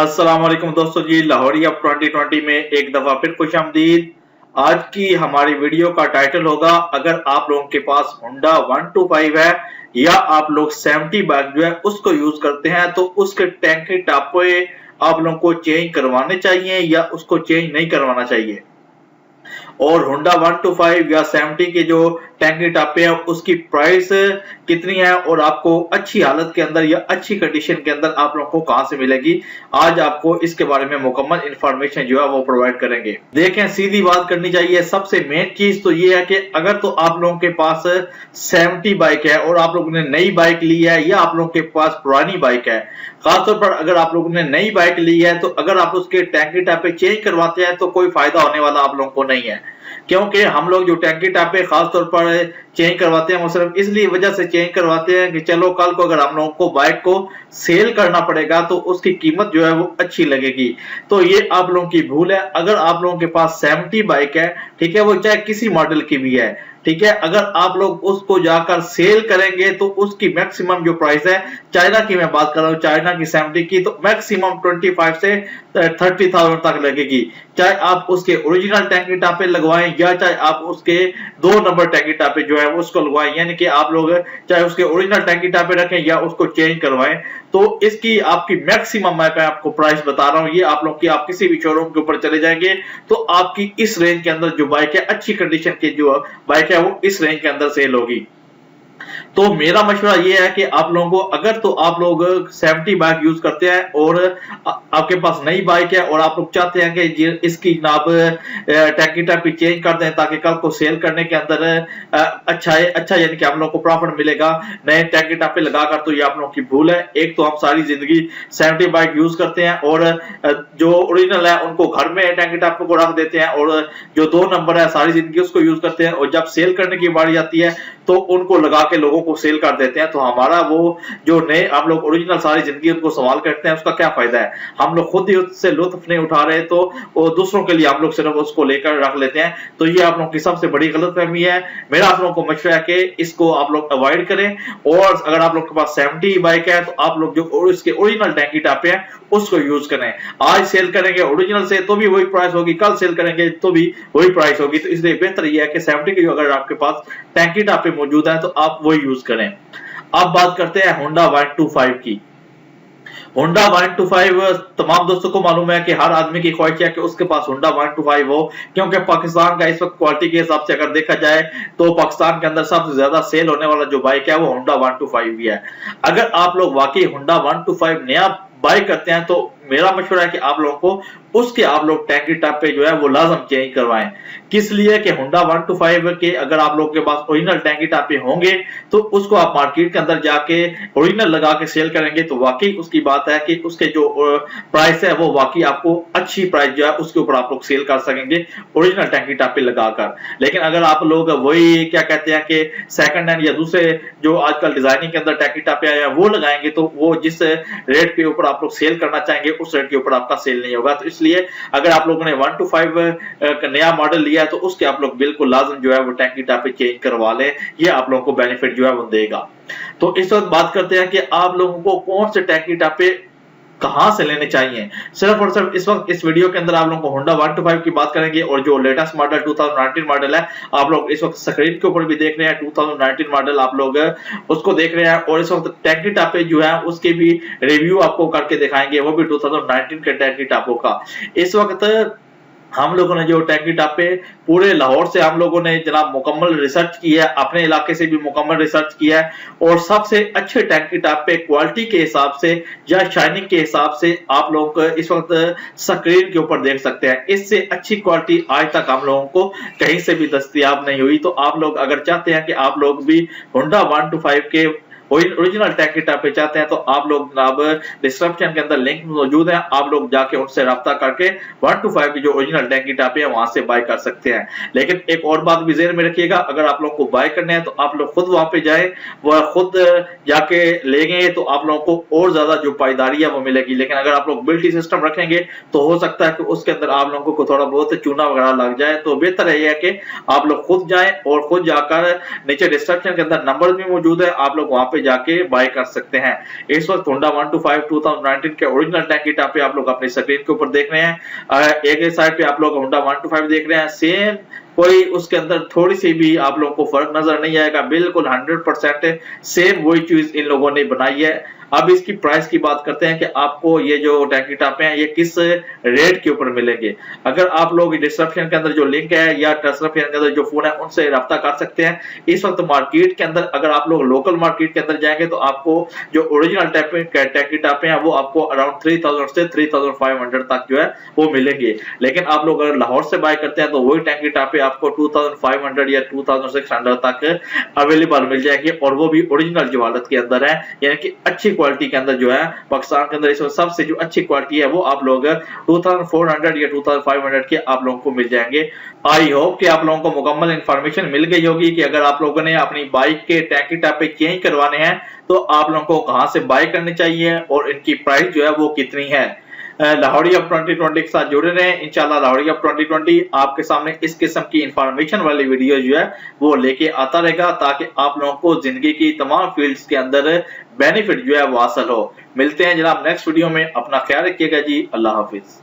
अस्सलाम वालेकुम दोस्तों जी, लाहौरी अब 2020 में एक दफा फिर खुशामदीद। आज की हमारी वीडियो का टाइटल होगा, अगर आप लोगों के पास होंडा 125 है या आप लोग 70 बाइक जो है उसको यूज करते हैं तो उसके टैंक के टापे आप लोगों को चेंज करवाने चाहिए या उसको चेंज नहीं करवाना चाहिए। और होंडा 125 या 70 के जो टैंकी टापे हैं उसकी प्राइस कितनी है और आपको अच्छी हालत के अंदर या अच्छी कंडीशन के अंदर आप लोगों को कहां से मिलेगी, आज आपको इसके बारे में मुकम्मल इंफॉर्मेशन जो है वो प्रोवाइड करेंगे। देखें, सीधी बात करनी चाहिए। सबसे मेन चीज तो ये है कि अगर तो आप लोगों के पास 70 बाइक है और आप लोगों ने नई बाइक ली है या आप लोगों के पास पुरानी बाइक है, खासतौर पर अगर आप लोगों ने नई बाइक ली है तो अगर आप उसके टैंकी टापे चेंज करवाते हैं तो कोई फायदा होने वाला आप लोगों को नहीं है। क्योंकि हम लोग जो टैंकी टापे खासतौर पर चेंज करवाते हैं वो सिर्फ इसलिए वजह से चेंज करवाते हैं कि चलो कल को अगर हम लोगों को बाइक को सेल करना पड़ेगा तो उसकी कीमत जो है वो अच्छी लगेगी। तो ये आप लोगों की भूल है। अगर आप लोगों के पास 70 बाइक है, ठीक है, वो चाहे किसी मॉडल की भी है, ठीक है, अगर आप लोग उसको जाकर सेल करेंगे तो उसकी मैक्सिमम जो प्राइस है, चाइना की मैं बात कर रहा हूँ, चाइना की 70 की, तो मैक्सिमम 25 से 30,000 तक लगेगी। चाहे आप उसके ओरिजिनल टैंकी टापे लगवाएं या चाहे आप उसके 2 नंबर टैंकी टापे जो है उसको लगवाएं, यानी कि आप लोग चाहे उसके ओरिजिनल टैंकी टापे रखें या उसको चेंज करवाएं, तो इसकी आपकी मैक्सिमम मैं आपको प्राइस बता रहा हूं। ये आप लोग की आप किसी भी शोरूम के ऊपर चले जाएंगे तो आपकी इस रेंज के अंदर जो बाइक है, अच्छी कंडीशन की जो बाइक है, वो इस रेंज के अंदर सेल होगी। तो मेरा मशवरा ये है कि आप लोगों को, अगर तो आप लोग 70 बाइक यूज करते हैं और आपके पास नई बाइक है और आप लोग चाहते हैं कि इसकी जनाब टैंकी टापी चेंज कर दें ताकि कल को सेल करने के अंदर अच्छा यानी कि आप लोगों को प्रॉफिट मिलेगा नए टैंकी टापे लगाकर, तो ये आप लोगों की भूल है। एक तो हम सारी जिंदगी 70 बाइक यूज करते हैं और जो ओरिजिनल है उनको घर में टैंकी टापे को रख देते हैं और जो 2 नंबर है सारी जिंदगी उसको यूज करते हैं और जब सेल करने की बारी आती है तो उनको लगा के लोगों को सेल कर देते हैं। तो हमारा वो जो नए हम लोग ओरिजिनल सारी जिंदगी उनको संभाल करते हैं, उसका क्या फायदा है? हम लोग खुद ही उससे लुत्फ नहीं उठा रहे तो वो दूसरों के लिए हम लोग सिर्फ उसको लेकर रख लेते हैं। तो ये आप लोगों की सबसे बड़ी गलतफहमी है। मेरा आप लोगों को मशवरा है कि इसको आप लोग अवॉइड करें। और अगर आप लोग के पास 70 बाइक है तो आप लोग जो इसके ओरिजिनल टैंकी टापे हैं उसको यूज करें। आज सेल करेंगे ओरिजिनल से तो भी वही प्राइस होगी, कल सेल करेंगे तो भी वही प्राइस होगी। तो इसलिए बेहतर यह है कि 70 की जो अगर आपके पास टैंकी टापे मौजूद है तो आप वही यूज करें। अब बात करते हैं होंडा 125 की। होंडा 125 तमाम दोस्तों को मालूम है कि हर आदमी की ख्वाहिश है कि उसके पास होंडा 125 हो, क्योंकि पाकिस्तान का इस वक्त क्वालिटी के हिसाब से अगर देखा जाए तो पाकिस्तान के अंदर सबसे ज्यादा सेल होने वाला जो बाइक है वो होंडा 125 ही है। अगर आप लोग वाकई होंडा 125 नया बाय करते हैं तो मेरा मशवरा है कि आप लोगों को उसके आप लोग टैंकी टापे जो है वो लाजम चेंज करवाएं। किस लिए कि होंडा 125 के अगर आप लोगों के पास ओरिजिनल टैंकी टापे होंगे तो उसको आप मार्केट के अंदर जाके ओरिजिनल लगा के सेल करेंगे तो वाकई उसकी बात है कि उसके जो प्राइस है वो वाकई आपको अच्छी प्राइस जो है उसके ऊपर आप लोग सेल कर सकेंगे ओरिजिनल टैंकी टापे लगाकर। लेकिन अगर आप लोग वही क्या कहते हैं कि सेकंड हैंड या दूसरे जो आजकल डिजाइनिंग के अंदर टैंकी टापे आए हैं वो लगाएंगे तो वो जिस रेट के ऊपर आप लोग सेल करना चाहेंगे उस रेट के ऊपर आपका सेल नहीं होगा। तो इसलिए अगर आप लोगों ने 125 का नया मॉडल लिया है तो उसके आप लोग बिल्कुल लाजम जो है वो टैंकी टापे चेंज करवा लें, ये आप लोगों को बेनिफिट जो है वो देगा। तो इस वक्त बात करते हैं कि आप लोगों को कौन से टैंकी टापे कहां से लेने चाहिए। सिर्फ और सिर्फ इस वक्त इस वीडियो के अंदर आप लोगों को होंडा 125 की बात करेंगे और जो लेटेस्ट मॉडल 2019 मॉडल है आप लोग इस वक्त स्क्रीन के ऊपर भी देख रहे हैं, 2019 मॉडल आप लोग उसको देख रहे हैं और इस वक्त टैंकी टापे जो है उसके भी रिव्यू आपको करके दिखाएंगे, वो भी 2019 के टैंकी टापों का। इस वक्त हम लोगों ने जो टैंकी टापे पूरे लाहौर से हम लोगों ने जनाब मुकम्मल रिसर्च की है, अपने इलाके से भी मुकम्मल रिसर्च किया है और सबसे अच्छे टैंकी टापे क्वालिटी के हिसाब से या शाइनिंग के हिसाब से आप लोग इस वक्त स्क्रीन के ऊपर देख सकते हैं। इससे अच्छी क्वालिटी आज तक हम लोगों को कहीं से भी दस्तयाब नहीं हुई। तो आप लोग अगर चाहते हैं कि आप लोग भी होंडा 125 के ओरिजिनल टैंकी टापे चाहते हैं तो आप लोग जनाब डिस्क्रिप्शन के अंदर लिंक मौजूद है, आप लोग जाके उनसे रब्ता करके 125 की जो ओरिजिनल टैंकी टापे है वहां से बाय कर सकते हैं। लेकिन एक और बात भी ज़हन में रखिएगा, अगर आप लोगों को बाय करने हैं तो आप लोग खुद वहां पे जाए, वह खुद जाके लेंगे तो आप लोगों को और ज्यादा जो पायदारी है वो मिलेगी। लेकिन अगर आप लोग बिल्टी सिस्टम रखेंगे तो हो सकता है कि उसके अंदर आप लोगों को थोड़ा बहुत चूना वगैरह लग जाए। तो बेहतर है कि आप लोग खुद जाएं और खुद जाकर नीचे डिस्क्रिप्शन के अंदर नंबर भी मौजूद है, आप लोग वहां पे जाके बाय कर सकते हैं। इस वक्त होंडा 125 2019 के ओरिजिनल टैंकी टॉप पे आप लोग अपनी स्क्रीन के ऊपर देख रहे हैं। एक साइड पे आप लोग होंडा 125 देख रहे हैं, सेम कोई उसके अंदर थोड़ी सी भी आप लोगों को फर्क नजर नहीं आएगा, बिल्कुल 100% सेम वही चीज इन लोगों ने बनाई है। अब इसकी प्राइस की बात करते हैं कि आपको ये जो टैंकी टॉप हैं ये किस रेट के ऊपर मिलेंगे। अगर आप लोग डिस्क्रिप्शन के अंदर जो लिंक है या डिस्क्रिप्शन के अंदर जो फोन है उनसे रब्ता कर सकते हैं। इस वक्त मार्केट के अंदर अगर आप लोग लोकल मार्केट के अंदर जाएंगे तो आपको जो ओरिजिनल टैंकी टॉप हैं वो आपको अराउंड 3000 से 3500 तक जो है वो मिलेंगे। लेकिन आप लोग अगर लाहौर से बाय करते हैं तो वही टैंकी टॉप आपको 2500 या 2600 तक अवेलेबल मिल जाएंगे, और वो भी ओरिजिनल जो हालत के अंदर है, यानी कि अच्छी क्वालिटी के अंदर जो है। पाकिस्तान के अंदर इस वक्त सबसे जो अच्छी क्वालिटी है वो आप लोग 2400 या 2500 के आप लोगों को मिल जाएंगे। आई होप कि आप लोगों को मुकम्मल इंफॉर्मेशन मिल गई होगी कि अगर आप लोगों ने अपनी बाइक के टैंकी टॉप चेंज करवाने हैं तो आप लोगों को कहां से बाय करनी चाहिए और इनकी प्राइस जो है वो कितनी है। लाहौरी अप 2020 के साथ जुड़े रहे। इंशाल्लाह लाहौरी अप 2020 आपके सामने इस किस्म की इंफॉर्मेशन वाली वीडियो जो है वो लेके आता रहेगा, ताकि आप लोगों को जिंदगी की तमाम फील्ड्स के अंदर बेनिफिट जो है वो हासिल हो। मिलते हैं जनाब नेक्स्ट वीडियो में, अपना ख्याल रखिएगा जी, अल्लाह हाफिज।